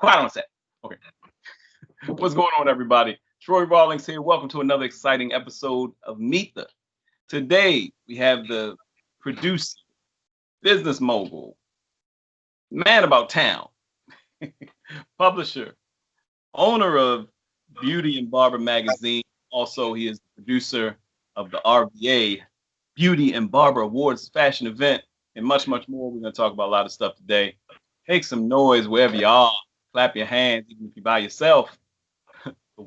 Quiet on set. Okay. What's going on, everybody? Troy Rawlings here. Welcome to another exciting episode of Meet the. Today, we have the producer, business mogul, man about town, publisher, owner of Beauty and Barber magazine. Also, he is the producer of the RVA Beauty and Barber Awards fashion event, and much, much more. We're going to talk about a lot of stuff today. Make some noise wherever you are. Clap your hands, even if you're by yourself.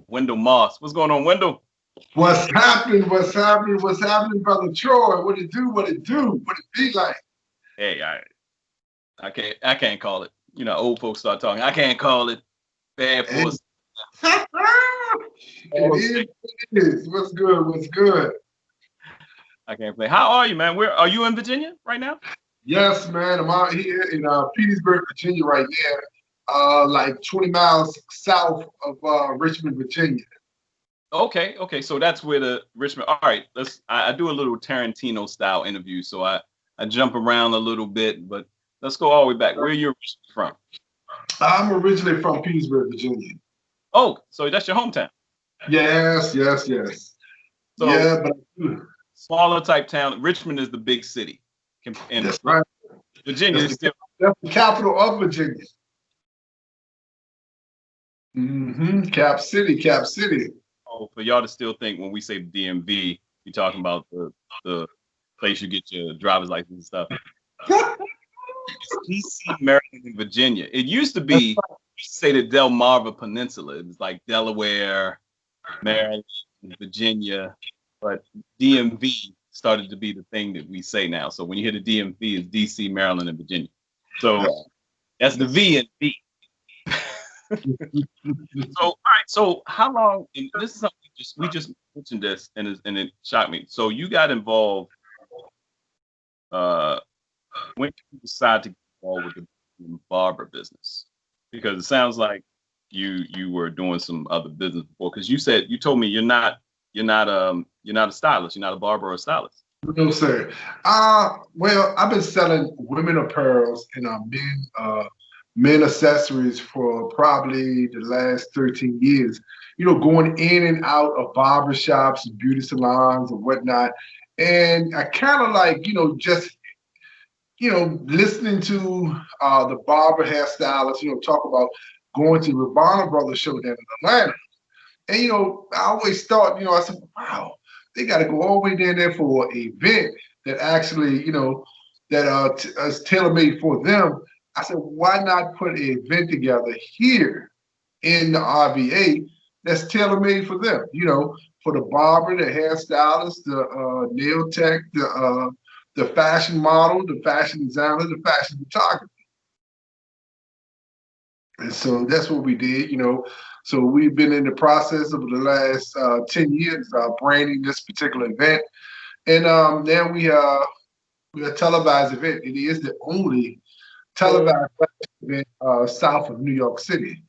Wendell Moss. What's going on, Wendell? What's happening? What's happening? What's happening, brother Troy? What it do? What it do? What it be like? Hey, I can't call it. You know, old folks start talking. I can't call it. Bad force. It is. What's good? What's good? I can't play. How are you, man? Where are you in Virginia right now? Yes, man. I'm out here in Petersburg, Virginia, right there, like 20 miles south of Richmond, Virginia. Okay. So that's where the Richmond. All right, I do a little Tarantino style interview, so I jump around a little bit, but let's go all the way back. Where are you from? I'm originally from Petersburg, Virginia. Oh, so that's your hometown. Yes. So yeah, but smaller type town. Richmond is the big city. And that's right. Virginia is still. That's the capital of Virginia. Cap City. Oh, for y'all to still think when we say DMV, you're talking about the place you get your driver's license and stuff. It's DC, Maryland, and Virginia. It used to be, say, the Delmarva Peninsula. It was like Delaware, Maryland, Virginia, but DMV started to be the thing that we say now. So when you hear the DMV, it's DC, Maryland, and Virginia. So that's the V and V. So all right. So how long? And this is something we just mentioned this, and it shocked me. So you got involved. When did you decide to get involved with the barber business? Because it sounds like you were doing some other business before. Because you told me you're not a stylist. You're not a barber or a stylist. No, sir. Well, I've been selling women apparels and men accessories for probably the last 13 years. You know, going in and out of barber shops and beauty salons and whatnot. And I kind of like, just listening to the barber hairstylists, talk about going to the Barber Brothers show down in Atlanta. And, I always thought, I said, wow, they got to go all the way down there for an event that actually, that is tailor-made for them. I said, why not put an event together here in the RVA that's tailor-made for them, for the barber, the hairstylist, the nail tech, the fashion model, the fashion designer, the fashion photographer. And so that's what we did, So we've been in the process over the last 10 years branding this particular event. And now we a televised event. It is the only televised event south of New York City.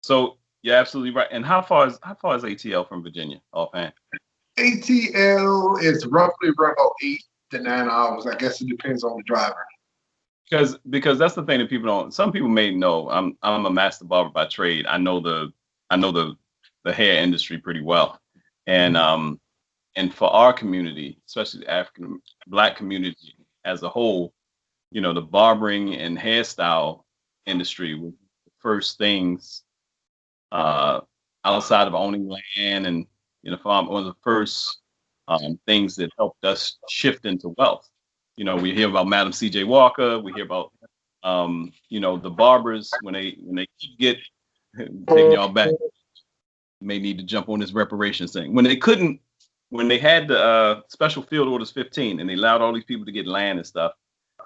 So you're absolutely right. And how far is ATL from Virginia offhand? ATL is roughly about 8 to 9 hours. I guess it depends on the driver. Because that's the thing that people don't. Some people may know. I'm a master barber by trade. I know the hair industry pretty well, and for our community, especially the African Black community as a whole, the barbering and hairstyle industry was the first things outside of owning land and farm. One of the first things that helped us shift into wealth. We hear about Madam C.J. Walker. We hear about, the barbers when they keep taking y'all back. May need to jump on this reparations thing. When they had the Special Field Orders 15 and they allowed all these people to get land and stuff,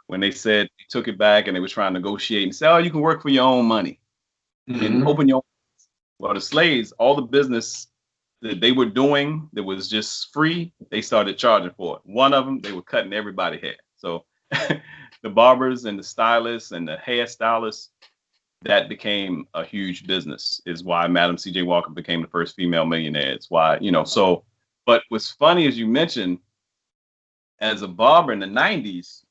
when they said they took it back and they were trying to negotiate and say, oh, you can work for your own money and open your own. Well, the slaves, all the business that they were doing that was just free, they started charging for it. One of them, they were cutting everybody's hair. So the barbers and the stylists and the hairstylists, that became a huge business, is why Madam C.J. Walker became the first female millionaire. It's why, so, but what's funny, as you mentioned, as a barber in the 90s,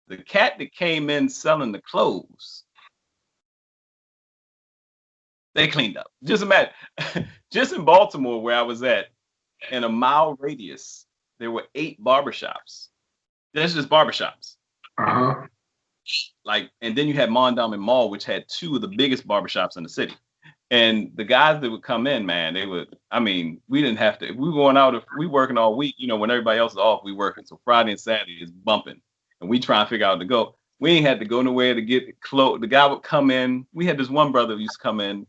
the cat that came in selling the clothes They cleaned up. Just imagine, just in Baltimore where I was at, in a mile radius, there were 8 barbershops. That's just barbershops. Uh-huh. Like, and then you had Mondawmin Mall, which had 2 of the biggest barbershops in the city. And the guys that would come in, man, they would, I mean, we didn't have to, if we were going out, if we working all week, you know, when everybody else is off, we working. So Friday and Saturday is bumping. And we try and figure out to go. We ain't had to go nowhere to get clothes. The guy would come in. We had this one brother who used to come in.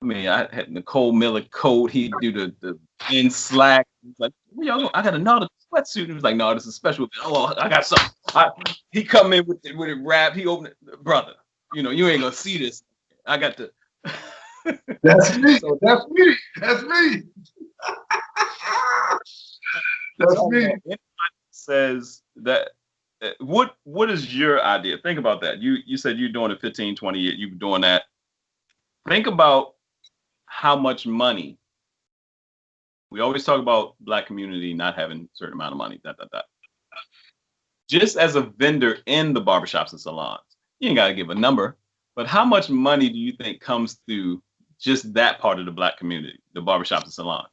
I mean, I had Nicole Miller coat. He'd do the in slack. He's like, yo, I got another sweatsuit. He was like, no, this is special. Oh, I got something. He come in with it wrapped. He opened it, brother. You know, you ain't gonna see this. I got the. That's me. So, that's me. That's me. That's me. Anybody says that. What is your idea? Think about that. You said you're doing it 15, 20 years. You've been doing that. Think about how much money. We always talk about Black community not having a certain amount of money. Just as a vendor in the barbershops and salons, you ain't got to give a number, but how much money do you think comes through just that part of the Black community, the barbershops and salons?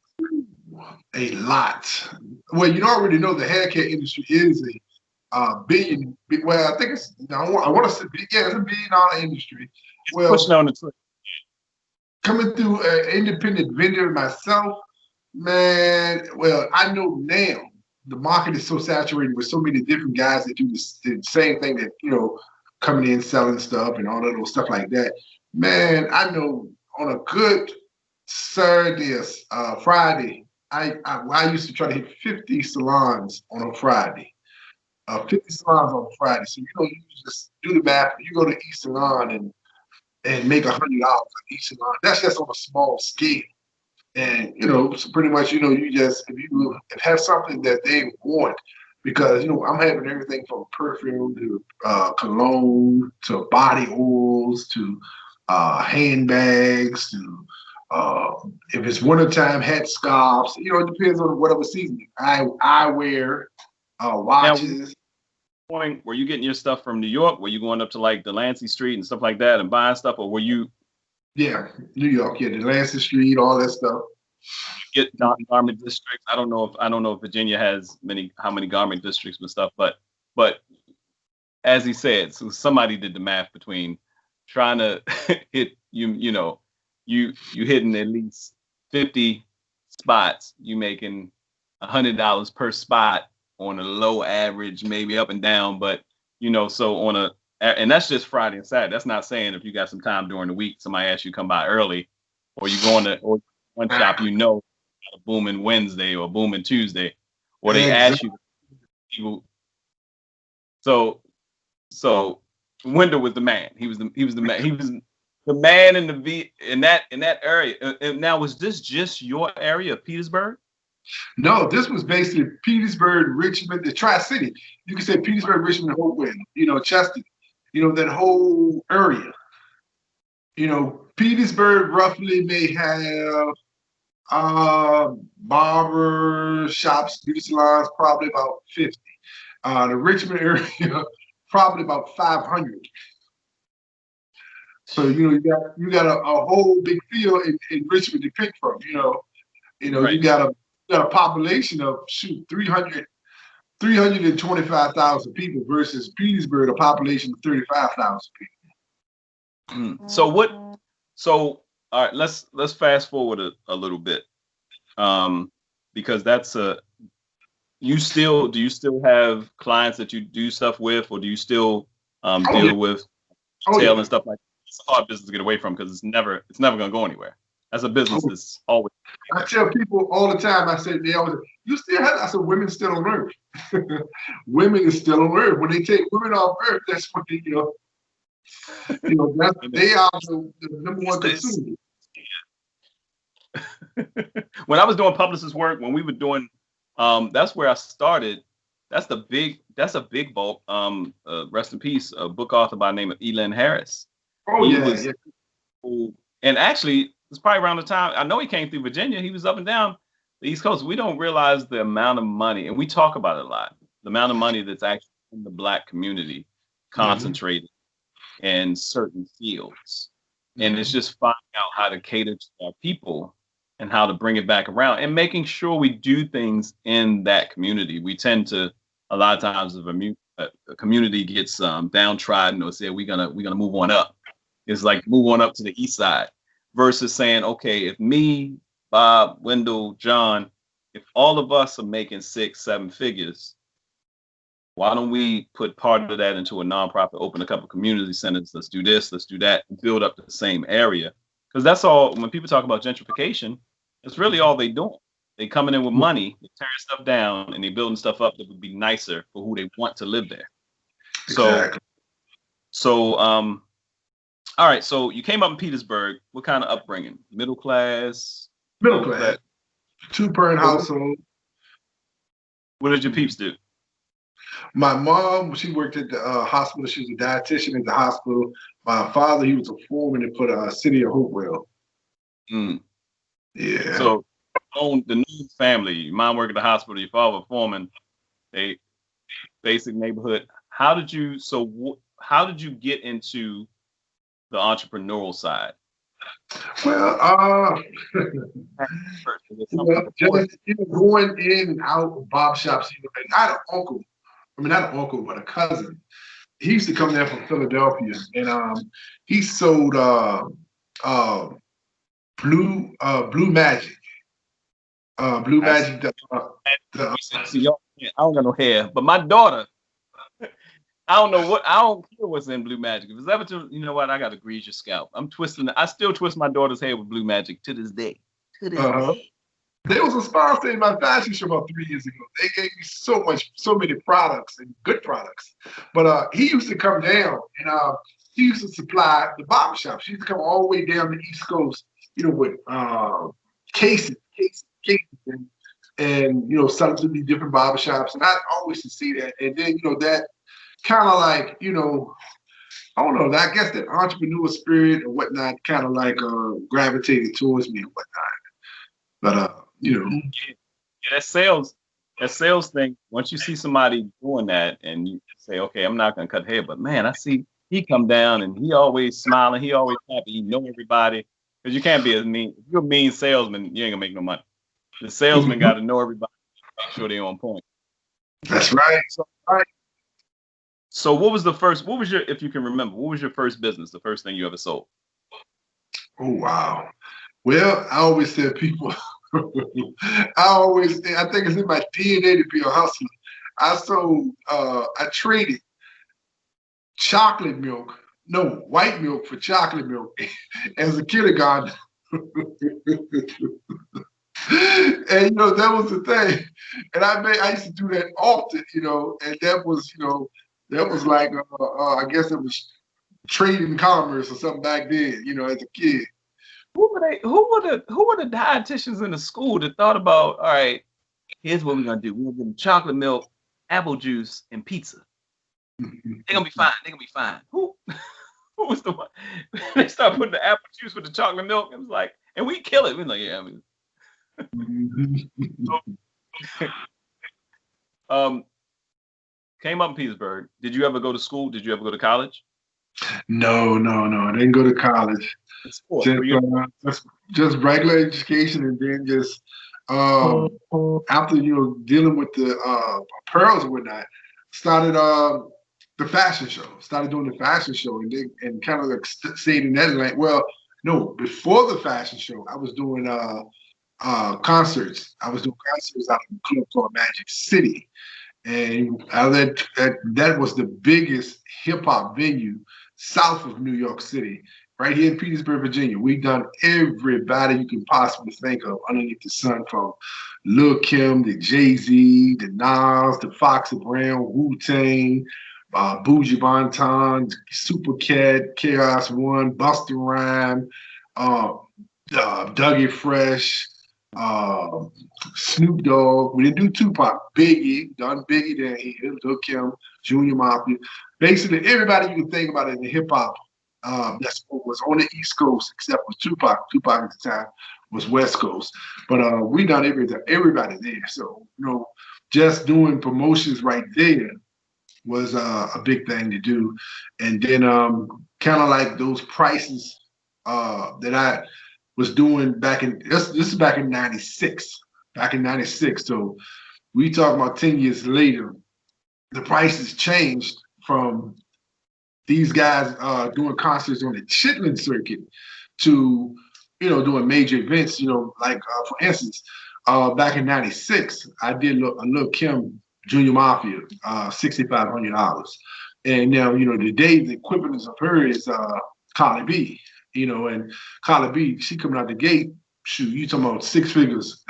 A lot. Well, you already know the haircare industry is a billion. Well, I think it's. I want to say, yeah, it's a $1 billion industry. Well, pushing on the truth. Coming through an independent vendor myself, man. Well, I know now the market is so saturated with so many different guys that do the same thing, that, you know, coming in selling stuff and all of those stuff like that. Man, I know on a good Saturday, Friday, I used to try to hit 50 salons on a Friday. 50 salons on a Friday. So, you know, you just do the math. You go to each salon and make $100 on each salon. That's just on a small scale. And, you know, so pretty much, you know, you just, if you have something that they want, because, you know, I'm having everything from perfume to cologne to body oils to handbags to if it's wintertime, hat, scarves. You know, it depends on whatever season. I wear watches. Now, were you getting your stuff from New York? Were you going up to like Delancey Street and stuff like that and buying stuff, or were you? Yeah, New York. Yeah, Delancey Street, all that stuff. Get garment districts. I don't know if Virginia has how many garment districts and stuff, but as he said, so somebody did the math between trying to hit you hitting at least 50 spots, you making $100 per spot on a low average, maybe up and down, but you know, so and that's just Friday and Saturday. That's not saying if you got some time during the week, somebody asks you to come by early, or you go or one shop, you know, a booming Wednesday or a booming Tuesday, or they ask you. So Wendell was the man. He was the man. He was the man in that area. And now, was this just your area of Petersburg? No, this was basically Petersburg, Richmond, the Tri-City. You can say Petersburg, Richmond, Hopewell, you know, Chester, you know, that whole area. You know, Petersburg roughly may have barber shops, beauty salons, probably about 50. The Richmond area, probably about 500. So, you know, you got a whole big field in Richmond to pick from. Right. You got a population of 325,000 people versus Petersburg, a population of 35,000 people. So all right, let's fast forward a little bit, because that's do you still have clients that you do stuff with, or do you still deal with retail and stuff like that? It's a hard business to get away from because it's never going to go anywhere. As a business, it's always. I tell people all the time. I say they always. You still have. I said women still on earth. Women is still on earth. When they take women off earth, that's when they, they are the number one consumer. When I was doing publicist work, when we were doing, that's where I started. That's a big bulk. Rest in peace. A book author by the name of Elin Harris. Oh, yeah. And actually, it's probably around the time, I know he came through Virginia. He was up and down the East Coast. We don't realize the amount of money, and we talk about it a lot, the amount of money that's actually in the Black community concentrated in certain fields. And it's just finding out how to cater to our people and how to bring it back around and making sure we do things in that community. We tend to, a lot of times, if a community gets downtrodden or say we're gonna move on up, it's like move on up to the east side versus saying, okay, if me, Bob, Wendell, John, if all of us are making 6-7 figures, why don't we put part of that into a nonprofit, open a couple community centers, let's do this, let's do that, and build up the same area. Because that's all, when people talk about gentrification, it's really all they doing. They coming in with money, they tearing stuff down, and they building stuff up that would be nicer for who they want to live there. Exactly. So all right, so you came up in Petersburg. What kind of upbringing? Middle class? Middle class. Two-parent household. What did your peeps do? My mom, she worked at the hospital. She was a dietitian at the hospital. My father, he was a foreman for the city of Hopewell. Yeah. So the new family, your mom worked at the hospital, your father a foreman, a basic neighborhood. How did you get into the entrepreneurial side? Well, just going in and out of barber shops. And I had an uncle. I mean, not an uncle, but a cousin. He used to come there from Philadelphia, and he sold blue magic. Blue magic. See, I don't got no hair, but my daughter. I don't care what's in blue magic. If it's ever you know what, I gotta grease your scalp. I still twist my daughter's hair with blue magic to this day. Day. There was a sponsor in my fashion show about 3 years ago. They gave me so many products and good products. But he used to come down and he used to supply the barbershops. She used to come all the way down the East Coast, with cases, and some to these different barbershops. And I always used to see that. And then, that kind of like, I don't know, I guess that entrepreneur spirit and whatnot kind of like gravitated towards me and whatnot. But yeah, that sales thing. Once you see somebody doing that and you say, okay, I'm not gonna cut hair, but man, I see he come down and he always smiling, he always happy, he know everybody. Because you can't be if you're a mean salesman, you ain't gonna make no money. The salesman got to know everybody, make sure they're on point. That's right. So if you can remember, what was your first business, the first thing you ever sold? Oh, wow. Well, I always tell people, I think it's in my DNA to be a hustler. I traded white milk for chocolate milk as a kindergarten. And that was the thing. And I used to do that often, and that was like I guess it was trading commerce or something back then, as a kid. Who were the dietitians in the school that thought about, all right, here's what we're gonna do. We're gonna give them chocolate milk, apple juice, and pizza. They're gonna be fine. Who was the one? They started putting the apple juice with the chocolate milk. It was like, and we kill it. We're like, yeah, came up in Petersburg. Did you ever go to school? Did you ever go to college? No. I didn't go to college. Just regular education, and then just after dealing with the pearls and whatnot, started the fashion show. Started doing the fashion show, and kind of like stayed in that lane. Well, no, before the fashion show, I was doing concerts. I was doing concerts out of a club called Magic City. And that was the biggest hip hop venue south of New York City, right here in Petersburg, Virginia. We've done everybody you can possibly think of underneath the sun, from Lil Kim to Jay-Z, to Nas, to Foxy Brown, Wu-Tang, Bougie Bonton, Super Cat, Chaos One, Busta Rhymes, Dougie Fresh, Snoop Dogg. We didn't do Tupac. Biggie, done Biggie then here, Lil Kim, Junior Mafia. Basically, everybody you can think about in the hip hop that was on the East Coast, except for Tupac. Tupac at the time was West Coast. But we done everybody there. So, just doing promotions right there was a big thing to do. And then kind of like those prices that I was doing back in this is back in '96. Back in '96. So we talk about 10 years later, the prices changed from these guys doing concerts on the Chitlin circuit to, doing major events, like for instance, back in '96, I did a Lil Kim Junior Mafia, $6,500. And now, today the equivalent of her is Carly B, and Carly B, she coming out the gate, shoot, you talking about six figures,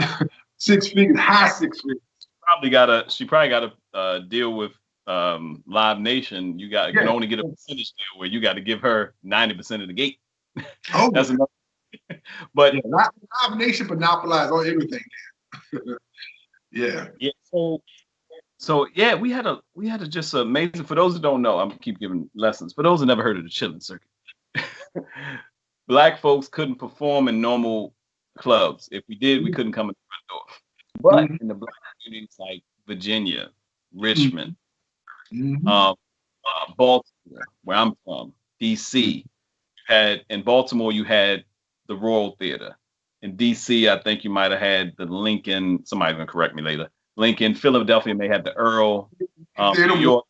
six figures, high six figures. She probably got to deal with Live Nation. You can only get a percentage deal where you got to give her 90% of the gate. Oh, that's enough. But Live Nation monopolized on everything there. Yeah. So yeah, we had a just amazing. For those who don't know, I'm keep giving lessons. For those who never heard of the Chitlin Circuit, Black folks couldn't perform in normal clubs. If we did, we couldn't come in the front door. But in the Black communities like Virginia, Richmond, Baltimore, where I'm from, DC, in Baltimore you had the Royal Theater. In DC, I think you might have had the Lincoln. Somebody's gonna correct me later. Lincoln, Philadelphia may have the Earl, New York,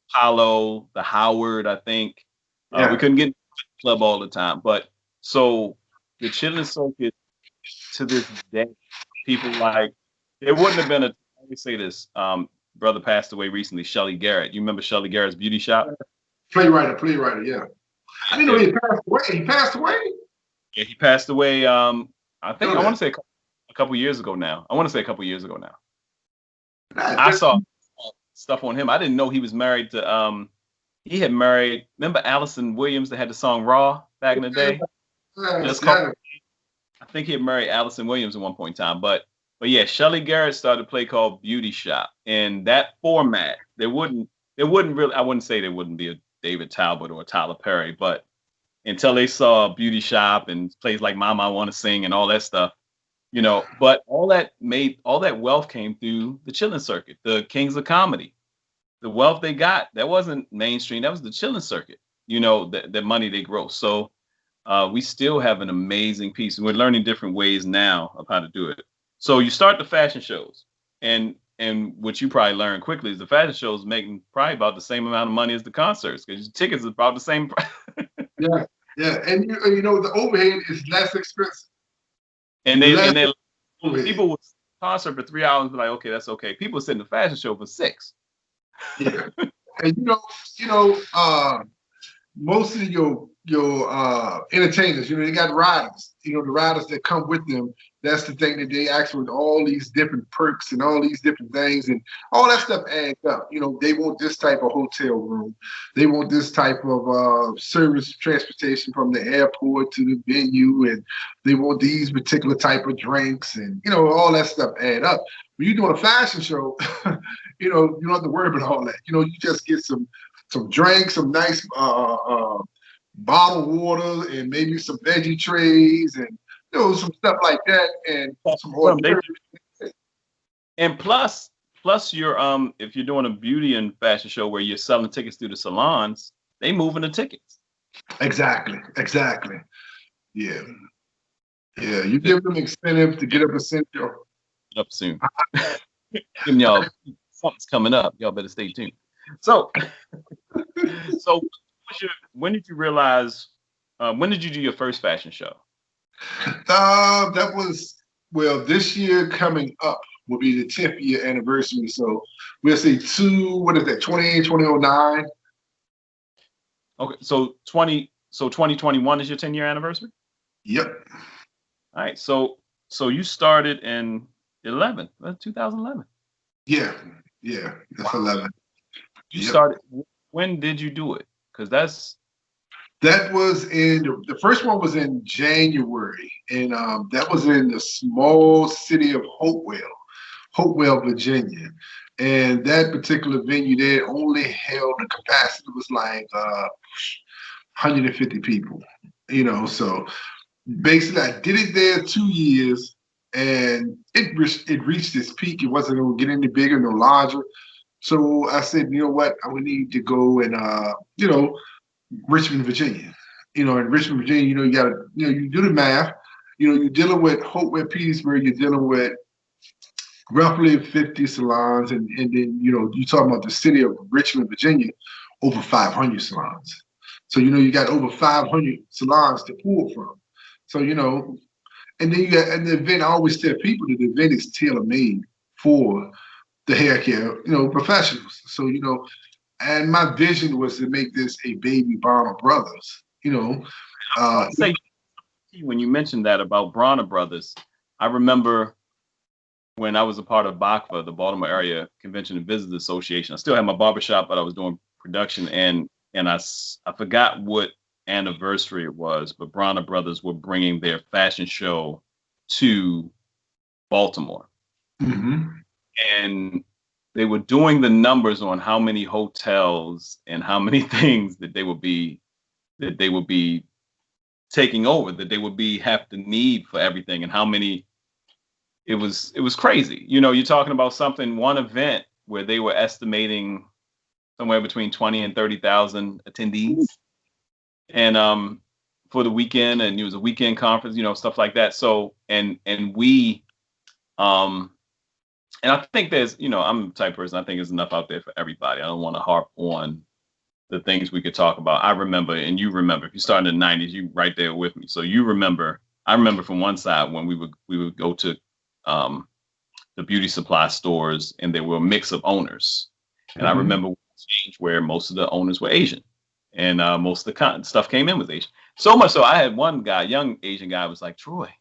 Apollo, the Howard, I think. We couldn't get in the club all the time. But so the Chitlin Circuit to this day, people like, there wouldn't have been let me say this, brother passed away recently, Shelly Garrett. You remember Shelly Garrett's beauty shop? Playwright, yeah. I didn't know he passed away. He passed away? Yeah, he passed away, I want to say a couple years ago now. I saw stuff on him. I didn't know he was married to he had married, remember Allison Williams that had the song Raw back in the day? I think he had married Allison Williams at one point in time. But yeah, Shelly Garrett started a play called Beauty Shop. And that format, there wouldn't really, I wouldn't say there wouldn't be a David Talbot or a Tyler Perry, but until they saw Beauty Shop and plays like Mama I Want to Sing and all that stuff, but all that wealth came through the Chitlin Circuit, the Kings of Comedy. The wealth they got, that wasn't mainstream, that was the Chitlin Circuit, the money they gross. So we still have an amazing piece, and we're learning different ways now of how to do it. So you start the fashion shows, and what you probably learn quickly is the fashion shows making probably about the same amount of money as the concerts, because your tickets is about the same price. Yeah, and the overhead is less expensive. And people would concert for 3 hours and be like, okay, that's okay. People sit in the fashion show for 6. Yeah, and most of your entertainers, they got riders. The riders that come with them. That's the thing that they ask for, all these different perks and all these different things, and all that stuff adds up. They want this type of hotel room, they want this type of service transportation from the airport to the venue, and they want these particular type of drinks, and all that stuff add up. When you're doing a fashion show, you don't have to worry about all that. You just get some drinks, some nice bottled water, and maybe some veggie trays, and some stuff like that, and some ordinary. And plus you're if you're doing a beauty and fashion show where you're selling tickets through the salons, they moving the tickets. Exactly. Yeah. You give them incentive to get up a cent. Up soon. Giving y'all something's coming up. Y'all better stay tuned. So when did you realize? When did you do your first fashion show? That was, this year coming up will be the 10th year anniversary. So we'll say 2009. Okay, so 2021 is your 10-year anniversary? Yep. All right, so you started in 2011. Yeah, that's 11. You started. When did you do it? Because that was the first one was in January, and that was in the small city of Hopewell, Virginia. And that particular venue there only held, the capacity was like 150 people, so basically I did it there 2 years, and it reached its peak. It wasn't going to get any bigger, no larger. So I said, you know what, I would need to go and, Richmond, Virginia. in Richmond, Virginia, you got to, you do the math. You're dealing with Hopewell, Petersburg, you're dealing with roughly 50 salons, and then, you're talking about the city of Richmond, Virginia, over 500 salons. So, you got over 500 salons to pull from. So, and then and the event, I always tell people that the event is tailor-made for the hair care, professionals. So, and my vision was to make this a baby Barber Brothers, I would say when you mentioned that about Bronner Brothers, I remember when I was a part of BACVA, the Baltimore Area Convention and Visitors Association. I still had my barbershop, but I was doing production, and I forgot what anniversary it was, but Bronner Brothers were bringing their fashion show to Baltimore. Mm-hmm. And they were doing the numbers on how many hotels and how many things that they would be taking over, that they would have to need for everything, and how many. It was crazy. You're talking about one event where they were estimating somewhere between 20 and 30,000 attendees, and for the weekend, and it was a weekend conference, stuff like that. So and we and I think there's, I'm the type of person, I think there's enough out there for everybody. I don't want to harp on the things we could talk about. I remember, and you remember, if you started in the 90s, you right there with me. So you remember, I remember from one side when we would go to the beauty supply stores, and there were a mix of owners. And I remember change where most of the owners were Asian, and most of the stuff came in was Asian. So much so, I had one guy, young Asian guy, was like, Troy,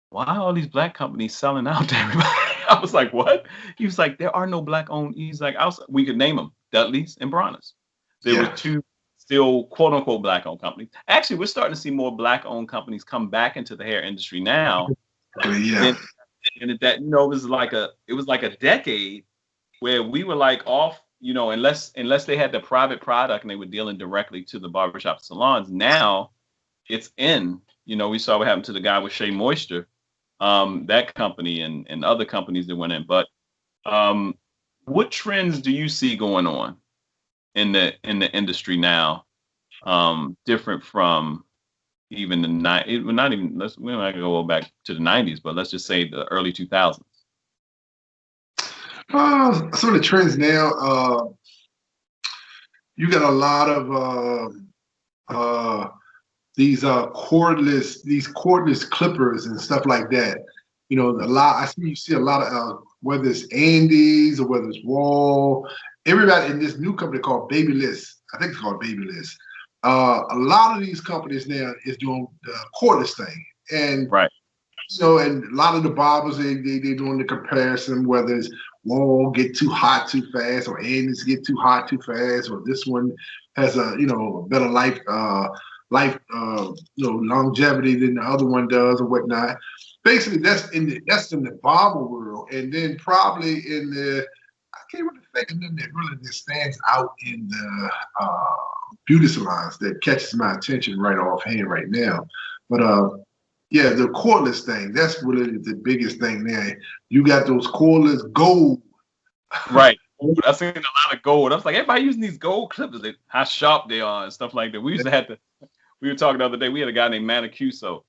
why are all these black companies selling out to everybody? I was like, what? He was like, there are no black owned. He's like, we could name them, Dudley's and Bronner's. There were two still quote unquote black owned companies. Actually, we're starting to see more black owned companies come back into the hair industry now. Yeah. And that, it was like a decade where we were like off, unless they had the private product and they were dealing directly to the barbershop salons. Now it's in. We saw what happened to the guy with Shea Moisture, that company, and other companies that went in. But what trends do you see going on in the industry now, different from even the not even, we're not gonna go back to the 90s, but let's just say the early 2000s? Some of the trends now, you got a lot of these cordless clippers and stuff like that. You see a lot of whether it's Andes or whether it's Wall, everybody in this new company called Babyliss. I think it's called Babyliss. A lot of these companies now is doing the cordless thing, and right. And a lot of the barbers they doing the comparison, whether it's Wall get too hot too fast, or Andes get too hot too fast, or this one has a better life longevity than the other one does, or whatnot. Basically, that's in the barber world, and then probably in the, I can't really think of nothing that really just stands out in the beauty salons that catches my attention right offhand right now. But yeah, the cordless thing, that's really the biggest thing there. You got those cordless gold. Right. I've seen a lot of gold. I was like, everybody using these gold clippers, how sharp they are and stuff like that. We were talking the other day, we had a guy named Manicuso.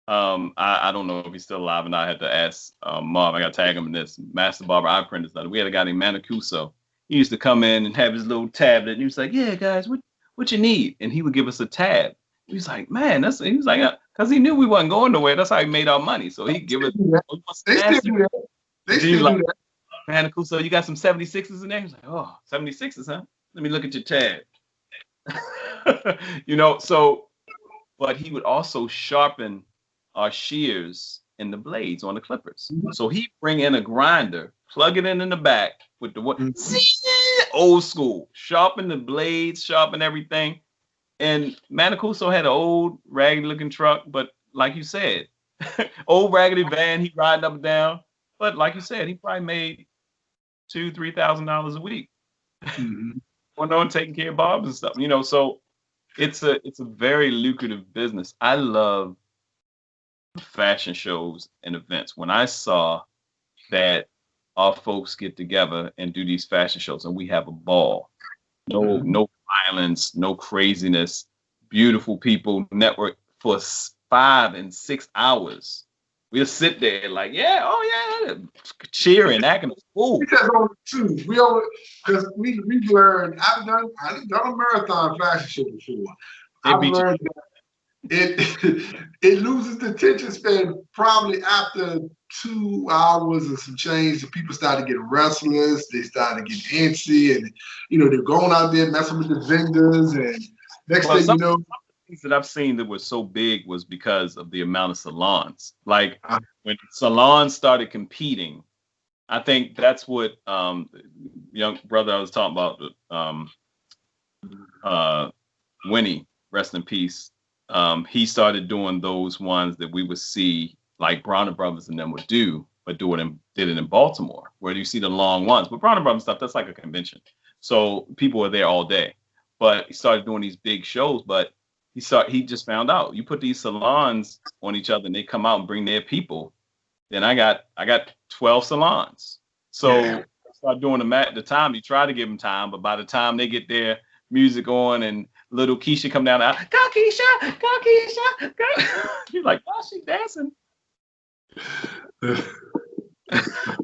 I don't know if he's still alive, and I had to ask Marv. I got to tag him in this. Master Barber Eye Print. We had a guy named Manicuso. He used to come in and have his little tablet, and he was like, "Yeah, guys, what you need?" And he would give us a tab. He was like, "Man, he was like, because he knew we wasn't going nowhere. That's how he made our money. So he'd give us. They still do that. They still do that. Manicuso, you got some 76s in there?" He's like, "Oh, 76s, huh? Let me look at your tab." But he would also sharpen our shears and the blades on the clippers. So he'd bring in a grinder, plug it in the back with the old school, sharpen the blades, sharpen everything. And Manicuso had an old raggedy looking truck, but like you said, old raggedy van, he riding up and down. But like you said, he probably made $2,000-$3,000 a week. Went on taking care of barbers and stuff, so it's a very lucrative business. I love fashion shows and events. When I saw that our folks get together and do these fashion shows and we have a ball, no violence, no craziness, beautiful people network for 5 and 6 hours. We'll sit there like, yeah, oh yeah, cheering, acting a fool. We just only two. We only because we learned. I've done a marathon fashion show before. They I've beat you. learned that it loses the attention span probably after 2 hours and some change. The people start to get restless. They start to get antsy, and they're going out there messing with the vendors. And next Well, thing you know, some things that I've seen that were so big was because of the amount of salons. Like when salons started competing, I think that's what young brother I was talking about, Winnie, rest in peace. He started doing those ones that we would see like Bronner Brothers and them would do, but did it in Baltimore, where you see the long ones. But Bronner Brothers stuff, that's like a convention. So people are there all day. But he started doing these big shows, but he just found out you put these salons on each other and they come out and bring their people. Then I got 12 salons. So I started doing the time. You try to give them time, but by the time they get their music on and little Keisha come down, go Keisha, go. You're like, oh, she dancing.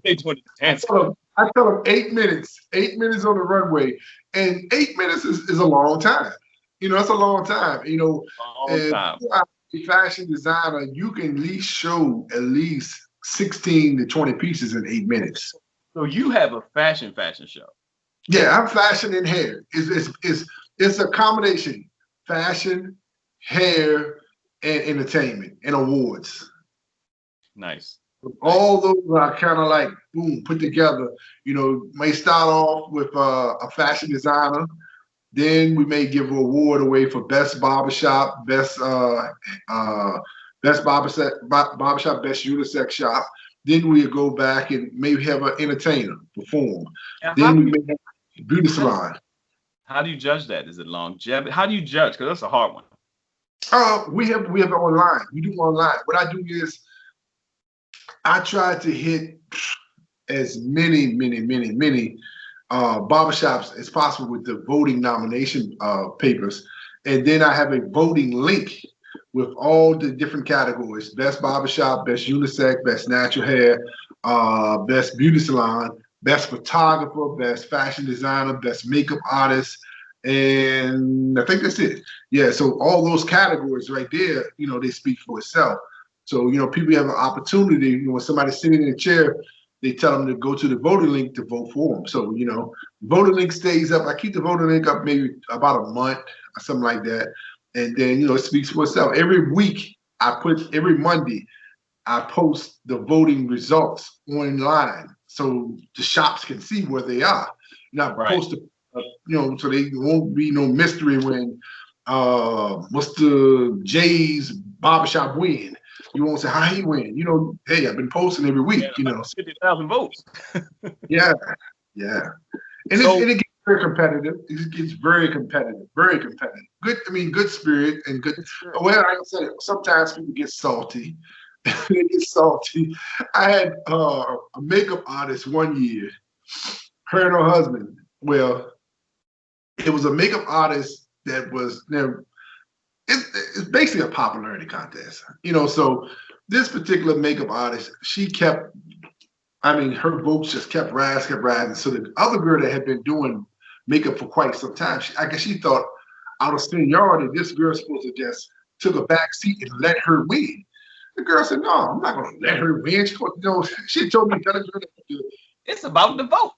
They doing the dance. I tell them 8 minutes on the runway, and 8 minutes is a long time. It's a long time. Long time. A fashion designer, you can at least show at least 16 to 20 pieces in 8 minutes. So you have a fashion show. Yeah, I'm fashion and hair. It's a combination: fashion, hair, and entertainment and awards. Nice. All those are kind of like boom put together. May start off with a fashion designer. Then we may give an award away for best barbershop, best barbershop, best unisex shop. Then we go back and maybe have an entertainer perform. Then we may have a beauty salon. How do you judge that? Is it longevity? How do you judge? Because that's a hard one. We have it online. We do online. What I do is I try to hit as many barbershops as possible with the voting nomination papers. And then I have a voting link with all the different categories: best barbershop, best unisex, best natural hair, best beauty salon, best photographer, best fashion designer, best makeup artist. And I think that's it. Yeah, so all those categories right there, they speak for itself. So, people have an opportunity, when somebody's sitting in a chair, they tell them to go to the voting link to vote for them. So, voting link stays up. I keep the voting link up maybe about a month or something like that. And then, it speaks for itself. Every week, every Monday, I post the voting results online so the shops can see where they are. Post so they won't be no mystery when what's the Jay's barbershop win. You won't say how he win. Hey, I've been posting every week. 50,000 votes. yeah. And it gets very competitive. It gets very competitive. Good spirit and good. Well, like I said, sometimes people get salty. They get salty. I had a makeup artist one year. Her and her husband. Well, it was a makeup artist that was it's basically a popularity contest, so this particular makeup artist, her votes just kept rising. So the other girl that had been doing makeup for quite some time, I guess she thought out of seniority, this girl's supposed to just took a back seat and let her win. The girl said, no, I'm not going to let her win. She told me, it's about the vote.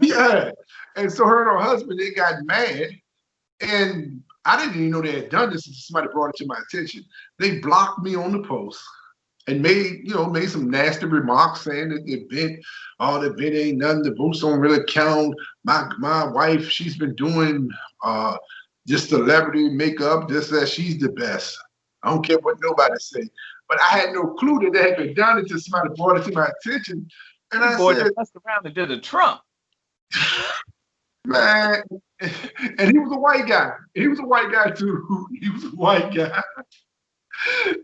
Yeah. And so her and her husband, they got mad. And I didn't even know they had done this until somebody brought it to my attention. They blocked me on the post and made some nasty remarks saying that the event ain't nothing. The votes don't really count. My wife, she's been doing just celebrity makeup, just that she's the best. I don't care what nobody say. But I had no clue that they had been done until somebody brought it to my attention. And I said, messed around and did a Trump. Man, and he was a white guy. He was a white guy too. He was a white guy.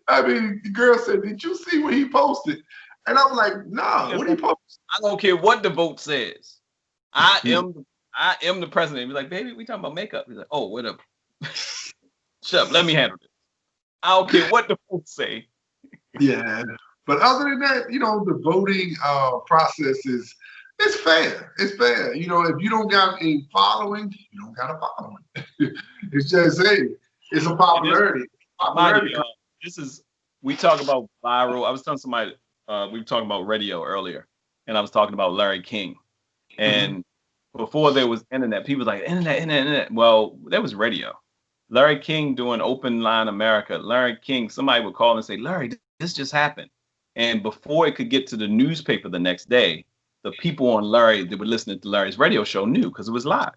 The girl said, "Did you see what he posted?" And I'm like, "No, what he posted?" I don't care what the vote says. I am the president. He's like, "Baby, we talking about makeup." He's like, "Oh, whatever." Shut up, let me handle this. I don't care what the folks say. Yeah. But other than that, the voting process is it's fair. It's fair. If you don't got a following, you don't got a following. It's just hey, it's a And this, popularity. mind you, Popularity. this is we talk about viral. I was telling somebody we were talking about radio earlier, and I was talking about Larry King. Mhm. And before there was internet, people was like internet. Well, there was radio. Larry King doing Open Line America. Larry King, somebody would call and say, Larry, this just happened. And before it could get to the newspaper the next day, the people on Larry that were listening to Larry's radio show knew because it was live.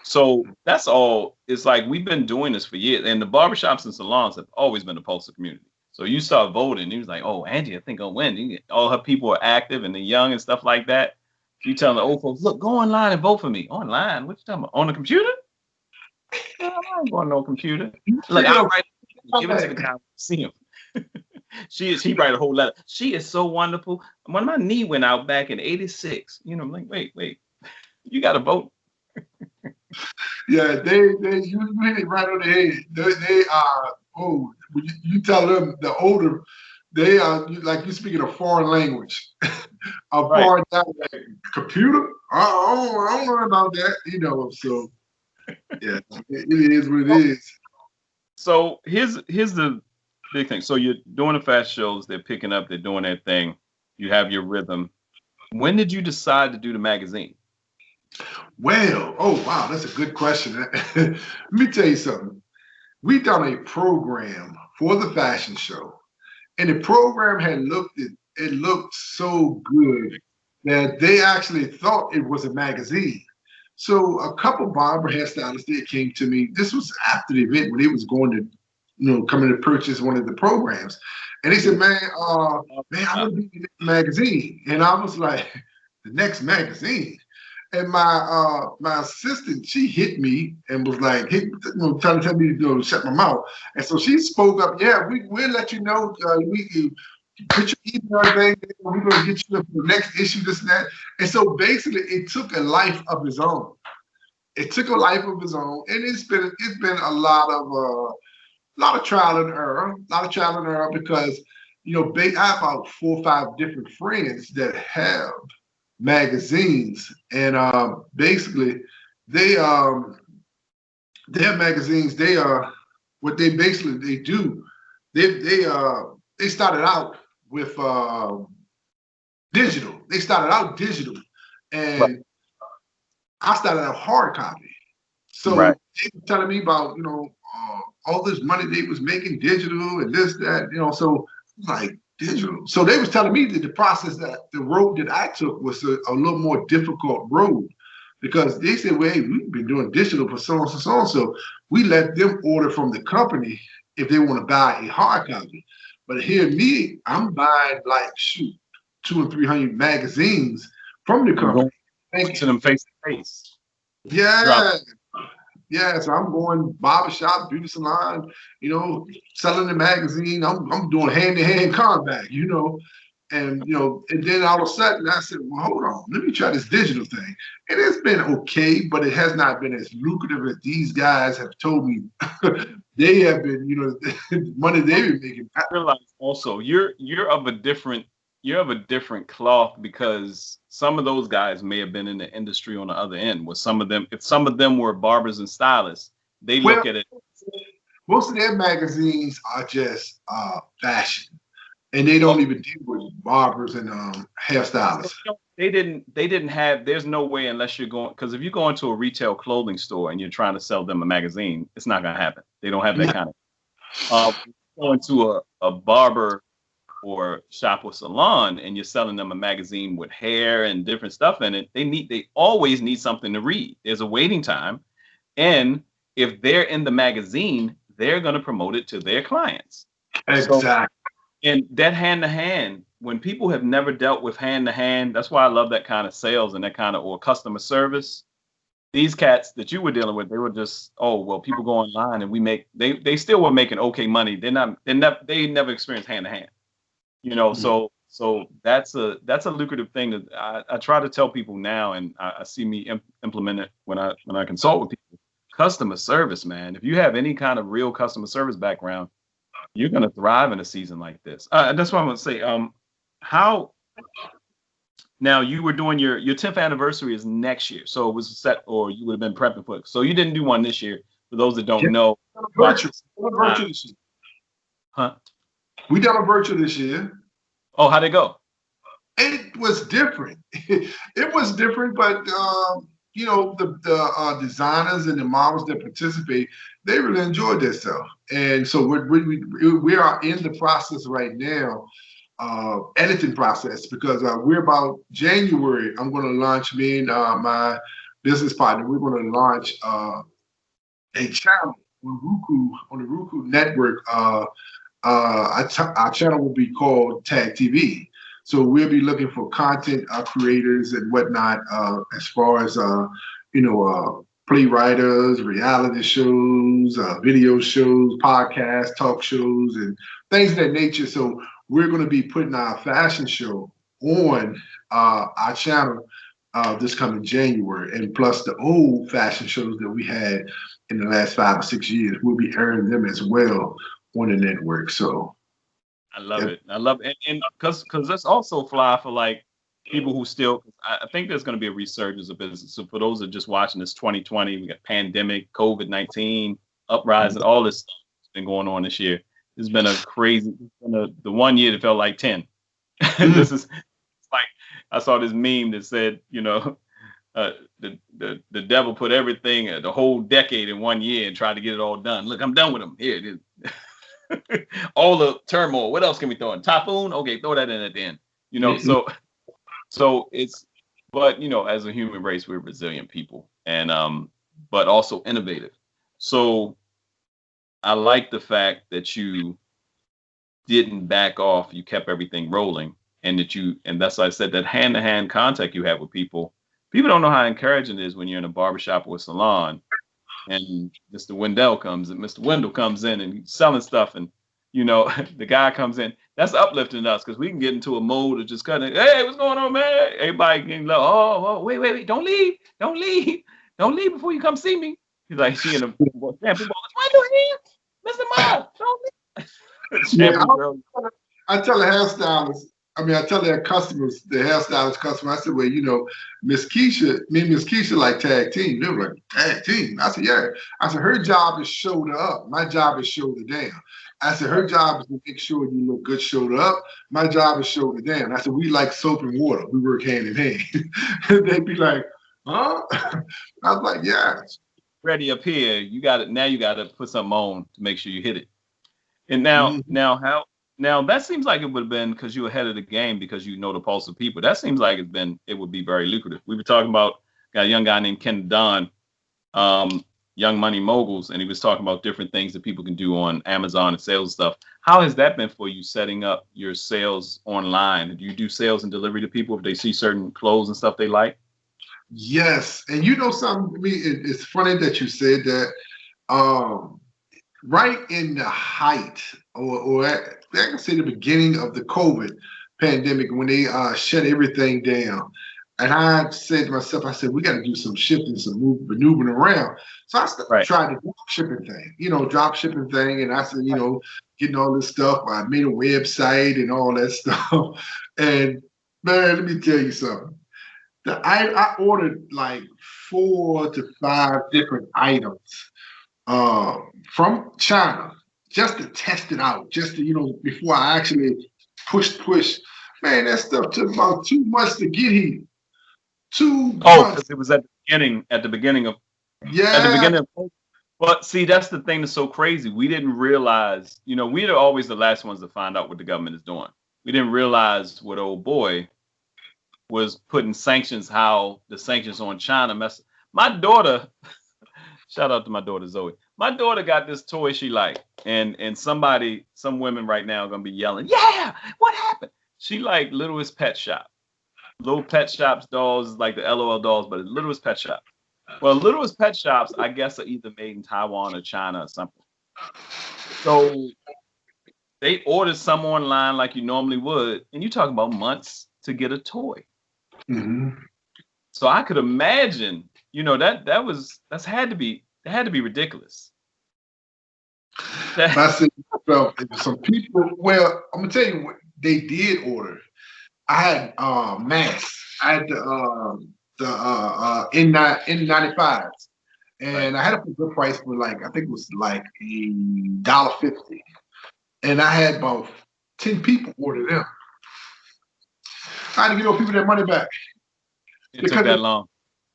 So that's all. It's like we've been doing this for years. And the barbershops and salons have always been the pulse of community. So you start voting, he was like, oh, Angie, I think I'll win. All her people are active and they're young and stuff like that. You telling the old folks, look, go online and vote for me. Online? What you talking about? On the computer? I ain't going no computer. Look, I'll write. Give it to the guy. See him. He write a whole letter. She is so wonderful. When my knee went out back in '86, I'm like, wait, you got to vote. Yeah, you hit it right on the head. They are old. You tell them the older, they are like you speaking a foreign language, a Right. foreign dialect. Computer? I don't know about that. So yeah, it is what it is. So here's the big thing. So you're doing the fast shows. They're picking up. They're doing their thing. You have your rhythm. When did you decide to do the magazine? Well, oh wow, that's a good question. Let me tell you something. We done a program for the fashion show, and the program it looked so good that they actually thought it was a magazine. So a couple barber hairstylists they came to me. This was after the event when they was going to, coming to purchase one of the programs, and they said, "Man, I want to be in the next magazine." And I was like, "The next magazine." And my assistant, she hit me and was like, trying to tell me to shut my mouth. And so she spoke up. Yeah, we'll let you know. We put your email thing. We're gonna get you the next issue, this and that. And so basically, it took a life of its own. It took a life of its own, and it's been a lot of trial and error, because I have about 4 or 5 different friends that have magazines, and basically they their magazines, they are what they do. They started out with digital. They started out digital, Right. and I started out hard copy. So Right. they were telling me about all this money they was making digital and this that so like digital. So they was telling me that the process, that the road that I took was a little more difficult road, because they said, well, hey, we've been doing digital for so and so, so and so. We let them order from the company if they want to buy a hard copy. But here, me, I'm buying like 200 and 300 magazines from the I'm company. going to them face to face. Yeah. Yeah, so I'm going barbershop, beauty salon, selling the magazine. I'm doing hand-to-hand combat, and and then all of a sudden I said, well, hold on, let me try this digital thing. And it's been okay, but it has not been as lucrative as these guys have told me. They have been, money they've been making. I realize also you're of a different cloth, because some of those guys may have been in the industry on the other end. With some of them, if some of them were barbers and stylists, they look at it. Most of their magazines are just fashion, and they don't even deal with barbers and hairstylists. They didn't have. There's no way, unless you're going, because if you go into a retail clothing store and you're trying to sell them a magazine, it's not gonna happen. They don't have that kind of. Going to a barber or shop or salon and you're selling them a magazine with hair and different stuff in it, they always need something to read. There's a waiting time, and if they're in the magazine, they're going to promote it to their clients. Exactly. So, and that hand to hand, when people have never dealt with hand to hand, that's why I love that kind of sales and that kind of, or customer service. These cats that you were dealing with, they were just, oh well, people go online and they still were making okay money. They never experienced hand to hand. So that's a lucrative thing that I try to tell people now, and I see me implement it when I consult with people. customer service, man. If you have any kind of real customer service background, you're gonna thrive in a season like this. That's what I'm gonna say. How now you were doing your 10th anniversary is next year, so it was set, or you would have been prepping for it. So you didn't do one this year. For those that don't know, virtual. Virtual this year. Huh? We done a virtual this year. Oh, how'd it go? It was different. It was different, but you know, the designers and the models that participate, they really enjoyed themselves. And so we are in the process right now, editing process, because we're about January. I'm going to launch, me and my business partner, we're going to launch a channel on the Roku network. Our channel will be called Tag TV. So we'll be looking for content creators and whatnot, as far as playwriters, reality shows, video shows, podcasts, talk shows, and things of that nature. So we're going to be putting our fashion show on our channel this coming January, and plus the old fashion shows that we had in the last 5 or 6 years, we'll be airing them as well on the network. So I love it. I love it. And because that's also fly for like people who still, I think there's going to be a resurgence of business. So for those that are just watching this 2020, we got pandemic, COVID-19, uprising, all this stuff that's been going on this year. It's been a crazy, the 1 year that felt like 10. This is like, I saw this meme that said, the devil put everything, the whole decade in 1 year and tried to get it all done. Look, I'm done with them. Here it is. All the turmoil. What else can we throw in? Typhoon? Okay, throw that in at the end. So it's, but as a human race, we're resilient people, and but also innovative. So I like the fact that you didn't back off. You kept everything rolling, and that's why I said that hand-to-hand contact you have with people. People don't know how encouraging it is when you're in a barbershop or a salon, and Mr. Wendell comes in and he's selling stuff, and the guy comes in. That's uplifting us, because we can get into a mode of just cutting. Hey, what's going on, man? Everybody getting low. Oh, wait, don't leave before you come see me. He's like, she in a shampoo ball. What are you doing, Mr. Miles? Don't leave. Shampoo girl. I tell the hairstylist. I tell their customers, the hairstylist customer, I said, well, Miss Keisha, me and Miss Keisha like tag team. They were like, tag team? I said, yeah. I said, her job is shoulder up. My job is shoulder down. I said, her job is to make sure you look good shoulder up. My job is shoulder down. I said, we like soap and water. We work hand in hand. They'd be like, huh? I was like, yeah. Ready up here. You got it. Now you got to put something on to make sure you hit it. And now that seems like it would have been because you're ahead of the game, because you know the pulse of people. That seems like it would be very lucrative. We were talking about a young guy named Ken Don, Young Money Moguls, and he was talking about different things that people can do on Amazon and sales stuff. How has that been for you, setting up your sales online? Do you do sales and delivery to people if they see certain clothes and stuff they like? Yes. And something, it's funny that you said that. Right in the height, or I can say the beginning of the COVID pandemic, when they shut everything down, and I said to myself, I said, we got to do some shifting, some maneuvering around. So I tried the drop shipping thing, and I said, getting all this stuff. I made a website and all that stuff. And man, let me tell you something. I ordered like 4 to 5 different items from China, just to test it out, just to, before I actually push. Man, that stuff took about 2 months to get here. 2 months. Oh, because it was at the beginning of. But see, that's the thing that's so crazy. We didn't realize, we're always the last ones to find out what the government is doing. We didn't realize what old boy was putting sanctions, how the sanctions on China mess. My daughter, shout out to my daughter Zoe. My daughter got this toy she liked, and some women right now are gonna be yelling, yeah, what happened? She like Littlest Pet Shop. Little Pet Shops dolls, like the LOL dolls, but Littlest Pet Shop. Well, Littlest Pet Shops, I guess, are either made in Taiwan or China or something. So they ordered some online like you normally would, and you talk about months to get a toy. Mm-hmm. So I could imagine, that's had to be, It had to be ridiculous. I said, well, some people. Well, I'm gonna tell you what they did order. I had masks. I had the N95s, and Right. I had a good price for like I think it was like $1.50, and I had about 10 people order them. I had to give those people their money back It took because that long.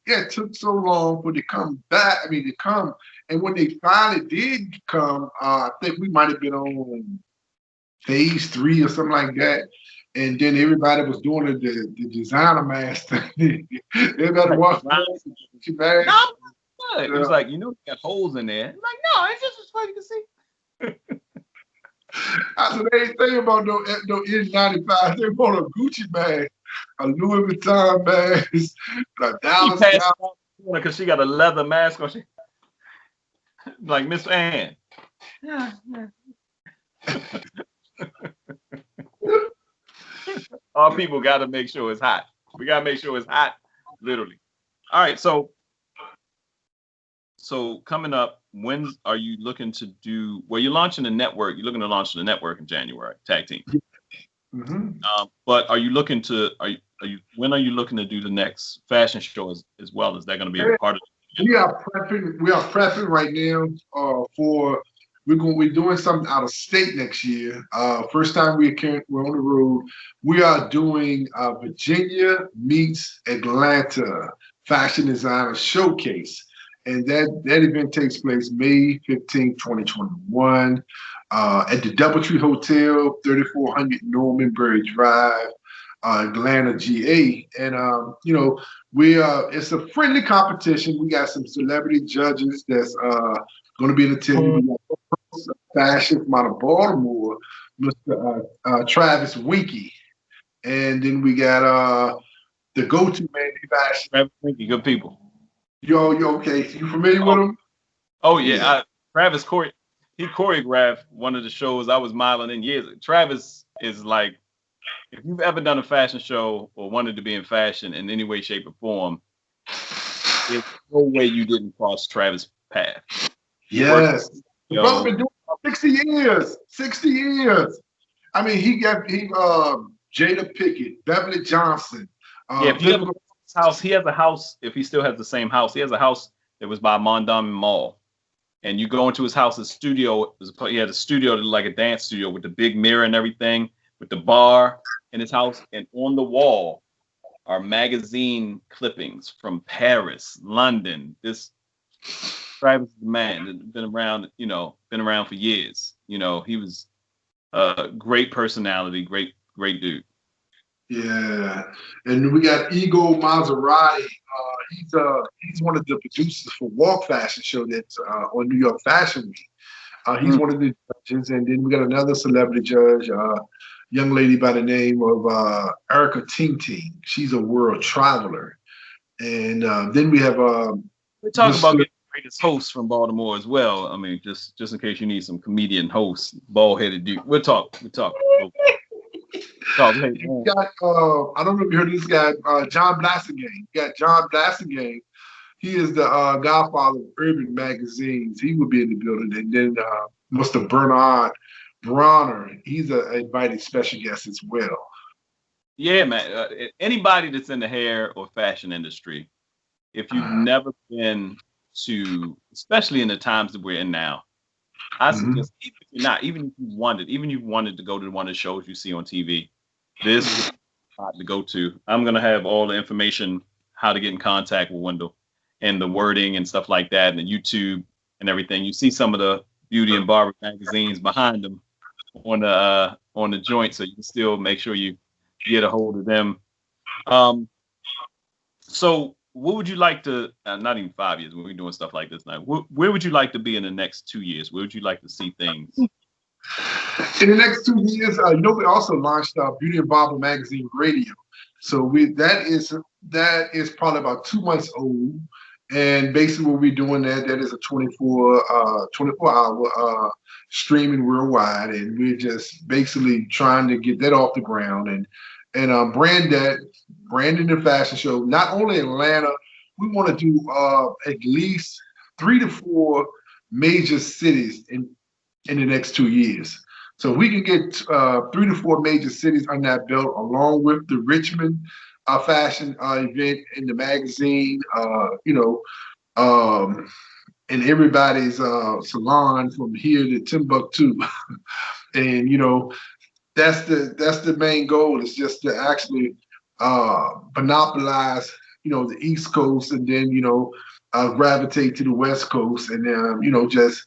it took so long for they come back. I mean, they come, and when they finally did come, I think we might have been on phase 3 or something like that. And then everybody was doing the designer mask thing. Everybody Like, walked right. the mask. No, good. It was like, you know, you got holes in there. Like, no, it's just as far you can see. I said, they ain't thinking about no N95. They want a Gucci bag, a Louis Vuitton bag, a She Dallas passed Cow. because she got a leather mask on. She like Miss Ann. Yeah, yeah. Our people got to make sure it's hot. We got to make sure it's hot, literally. All right, so coming up, when are you looking to do? Well, you're launching a network. You're looking to launch the network in January, tag team. Mm-hmm. But are you looking to? When are you looking to do the next fashion show as well? Is that going to be a part of it? We are prepping right now for we're doing something out of state next year. First time we're on the road. We are doing Virginia meets Atlanta Fashion Designer Showcase. And that event takes place May 15th, 2021, at the Doubletree Hotel, 3400 Normanbury Drive, Atlanta, GA. And you know, it's a friendly competition. We got some celebrity judges that's going to be in attendance. We got fashion from out of Baltimore, Mr. Travis Winky, and then we got the go-to man, fashion. Travis Winky, good people. Yo, okay? You familiar with him? Oh yeah, Travis he choreographed one of the shows I was modeling in years. Travis is like, if you've ever done a fashion show or wanted to be in fashion in any way, shape, or form, there's no way you didn't cross Travis' path. Yes, the brother been doing it for 60 years. 60 years. I mean, he Jada Pickett, Beverly Johnson. Yeah, if you ever go to his house, he has a house. If he still has the same house, he has a house that was by Mondawmin Mall. And you go into his house, his studio. He had a studio that looked like a dance studio with the big mirror and everything, with the bar in his house. And on the wall are magazine clippings from Paris, London. This Travis is the man. Been around, been around for years. He was a great personality, great dude. Yeah, and we got Ego Maserati. He's one of the producers for Walk Fashion Show that's on New York Fashion Week. He's one of the judges, and then we got another celebrity judge, young lady by the name of Erica Ting Ting. She's a world traveler, and then we have we're talking about getting the greatest hosts from Baltimore as well. I mean, just in case you need some comedian hosts, bald-headed dude. We'll talk. You got, I don't know if you heard of this guy, John Blassingame. You got John Blassingame. He is the godfather of urban magazines. He will be in the building. And then Mr. Bernard Bronner, he's an invited special guest as well. Yeah, man. Anybody that's in the hair or fashion industry, if you've never been to, especially in the times that we're in now, I suggest, even if you wanted to go to one of the shows you see on TV, this is the spot to go to. I'm going to have all the information, how to get in contact with Wendell and the wording and stuff like that, and the YouTube and everything. You see some of the Beauty and Barber magazines behind them on the joint, so you can still make sure you get a hold of them. So what would you like to, not even 5 years when we're doing stuff like this now, where would you like to be in the next 2 years? Where would you like to see things? In the next 2 years, we also launched Beauty and Barber Magazine Radio. So that is probably about 2 months old. And basically what we're doing that is a 24-hour streaming worldwide. And we're just basically trying to get that off the ground and branding the fashion show, not only in Atlanta. We want to do at least 3 to 4 major cities in the next 2 years. So if we can get 3 to 4 major cities on that belt, along with the Richmond fashion event in the magazine, in everybody's salon from here to Timbuktu, and that's the main goal, is just to actually monopolize the East Coast, and then gravitate to the West Coast, and then just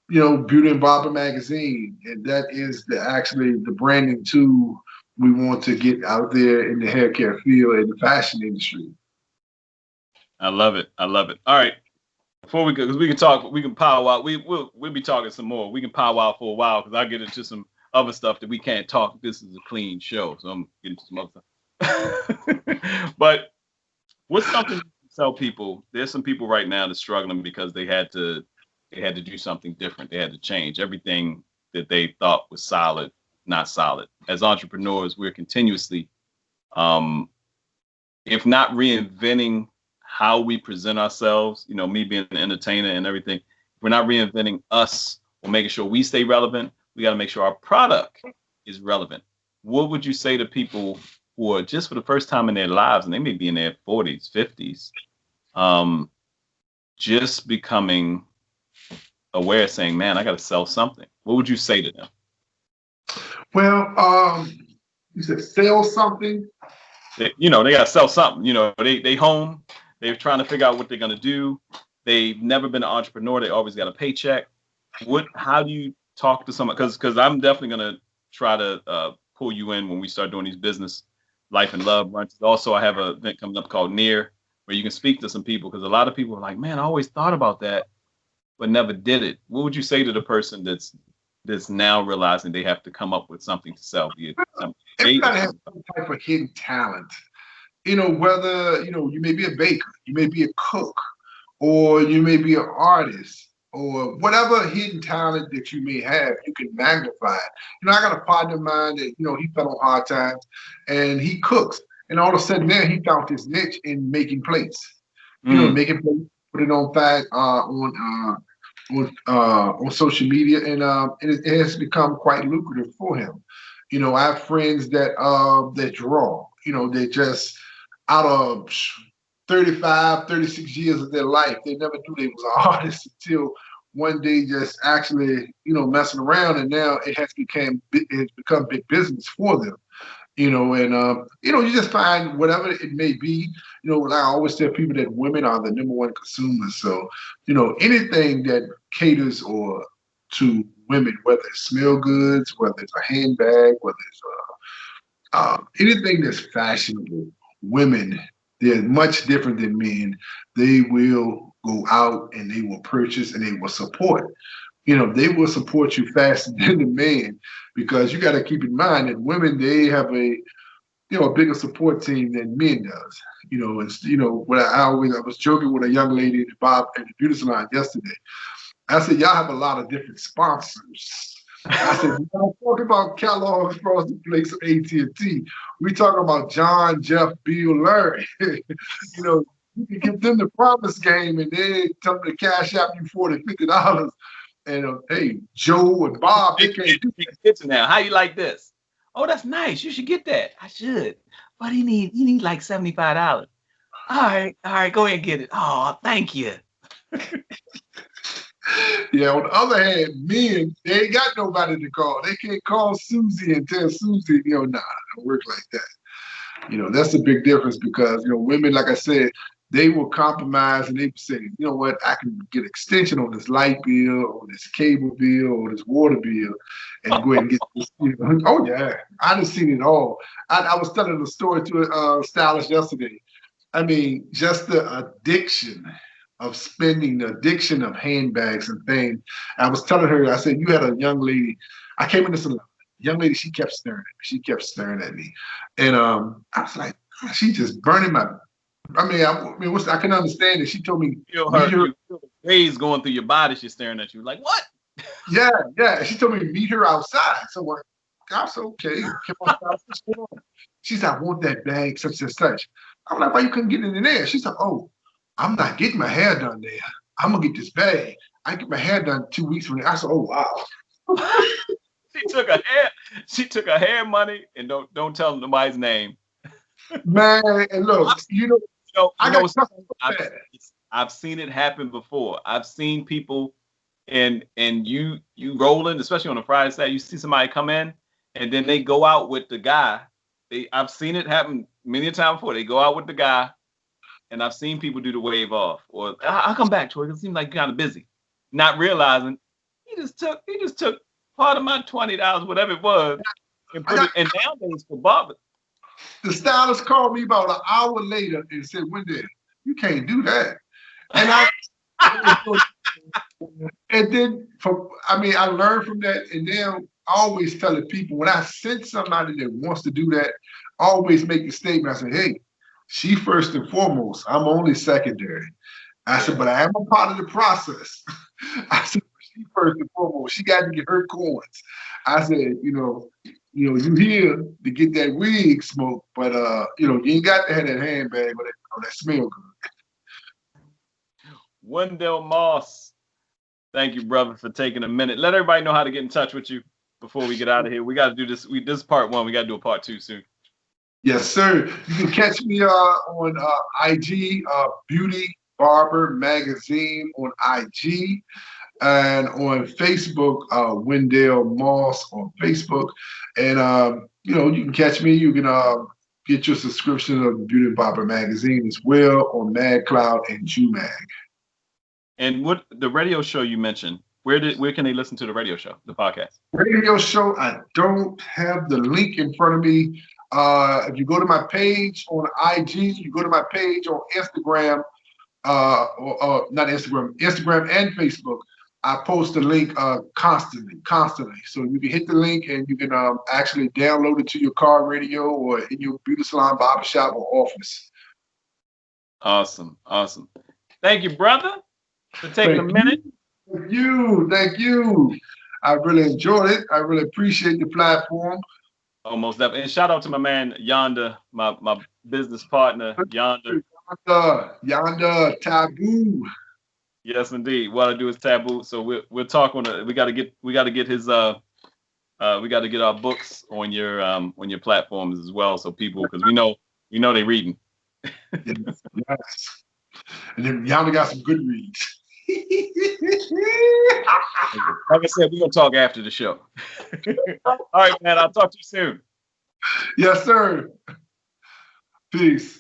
Beauty and Barber magazine, and that is actually the branding tool we want to get out there in the hair care field and the fashion industry. I love it. I love it. All right. Before we go, because we can talk, we can power out. We'll be talking some more. We can power out for a while, because I'll get into some other stuff that we can't talk. This is a clean show, so I'm getting to some other stuff. But what's something you can tell people? There's some people right now that's struggling because they had to do something different. They had to change everything that they thought was solid, not solid. As entrepreneurs, we're continuously, if not reinventing how we present ourselves, me being an entertainer and everything, if we're not reinventing us or making sure we stay relevant, we got to make sure our product is relevant. What would you say to people who are just for the first time in their lives, and they may be in their 40s, 50s, just becoming aware, saying, man, I got to sell something? What would you say to them? Well, you said sell something? They got to sell something. They home. They're trying to figure out what they're going to do. They've never been an entrepreneur. They always got a paycheck. How do you talk to someone? Because I'm definitely going to try to pull you in when we start doing these business life and love brunches. Also, I have an event coming up called Near, where you can speak to some people, because a lot of people are like, man, I always thought about that, but never did it. What would you say to the person that's now realizing they have to come up with something to sell? Everybody has some type of hidden talent. Whether, you may be a baker, you may be a cook, or you may be an artist, or whatever hidden talent that you may have, you can magnify it. I got a partner of mine that, he fell on hard times, and he cooks. And all of a sudden now he found his niche in making plates. Making plates, put it on on social media, and it has become quite lucrative for him. I have friends that draw. They just, out of 35, 36 years of their life, they never knew they was an artist until one day just actually, messing around, and now it has become big business for them. And you just find whatever it may be. I always tell people that women are the #1 consumers. So, anything that caters to women, whether it's smell goods, whether it's a handbag, whether it's anything that's fashionable, women, they're much different than men. They will go out and they will purchase and they will support. They will support you faster than the man, because you got to keep in mind that women, they have a bigger support team than men does. When I was joking with a young lady in the beauty salon yesterday. I said, y'all have a lot of different sponsors. I said, we're not talking about Kellogg's, Frosted Flakes, or AT&T. We talking about John, Jeff, Bill, Larry. You can give them the promise game, and they tell them to cash out you $40, $50. And hey, Joe and Bob, they can't do that. Now, how you like this? Oh, that's nice. You should get that. I should. But you need like $75. All right, go ahead and get it. Oh, thank you. Yeah, on the other hand, men, they ain't got nobody to call. They can't call Susie and tell Susie, nah, it don't work like that. That's a big difference, because, women, like I said, they will compromise, and they will say, you know what, I can get extension on this light bill, or this cable bill, or this water bill, and go ahead and get this. Oh, yeah, I done seen it all. I was telling a story to a stylist yesterday. I mean, just the addiction of spending, the addiction of handbags and things. I was telling her, I said, you had a young lady. I came in this salon. Young lady, she kept staring at me. And I was like, she just burning my. I can understand it. She told me, you feel the rays going through your body. She's staring at you like, what? Yeah. She told me to meet her outside. So I was okay. She said, I want that bag, such and such. I'm like, why you couldn't get it in there? She said, oh, I'm not getting my hair done there. I'm gonna get this bag. I get my hair done 2 weeks from now. I said, oh wow. She took her hair money, and don't tell nobody's name. Man, and look, I got I've seen it happen before. I've seen people, and you rolling, especially on a Friday Saturday, you see somebody come in, and then they go out with the guy. I've seen it happen many times before. They go out with the guy, and I've seen people do the wave off, or I'll come back, Troy. It seems like you're kind of busy, not realizing he just took part of my $20, whatever it was, and put it. And nowadays for Barber, the stylist called me about an hour later and said, Wendell, you can't do that. And and then I learned from that, and now I always tell the people when I send somebody that wants to do that, I always make the statement. I say, hey, she first and foremost, I'm only secondary. I said, but I am a part of the process. I said, she first and foremost, she got to get her coins. I said, you here to get that wig smoke, but you ain't got to have that handbag or that smell good. Wendell Moss, thank you, brother, for taking a minute. Let everybody know how to get in touch with you before we get out of here. We got to do this. This is part 1. We got to do a part 2 soon. Yes, sir. You can catch me on IG, Beauty Barber Magazine on IG, and on Facebook, Wendell Moss on Facebook. And you can catch me. You can get your subscription of the Beauty Barber Magazine as well on MadCloud and JUMag. And what the radio show you mentioned, where can they listen to the radio show, the podcast? Radio show, I don't have the link in front of me. If you go to my page on IG, you go to my page on Instagram, or not Instagram and Facebook. I post the link constantly. So you can hit the link and you can actually download it to your car radio or in your beauty salon, barbershop, or office. Awesome. Thank you, brother, for taking a minute. Thank you. I really enjoyed it. I really appreciate the platform. Almost definitely. And shout out to my man Yonder, my business partner, Yonder. Yonder Taboo. Yes, indeed. What I do is Taboo. So we'll talk on it. We gotta get his we gotta get our books on your platforms as well. So people, because we know they reading. Yes. And then Yonder got some good reads. Like I said, we're gonna talk after the show. All right, man. I'll talk to you soon. Yes, sir. Peace.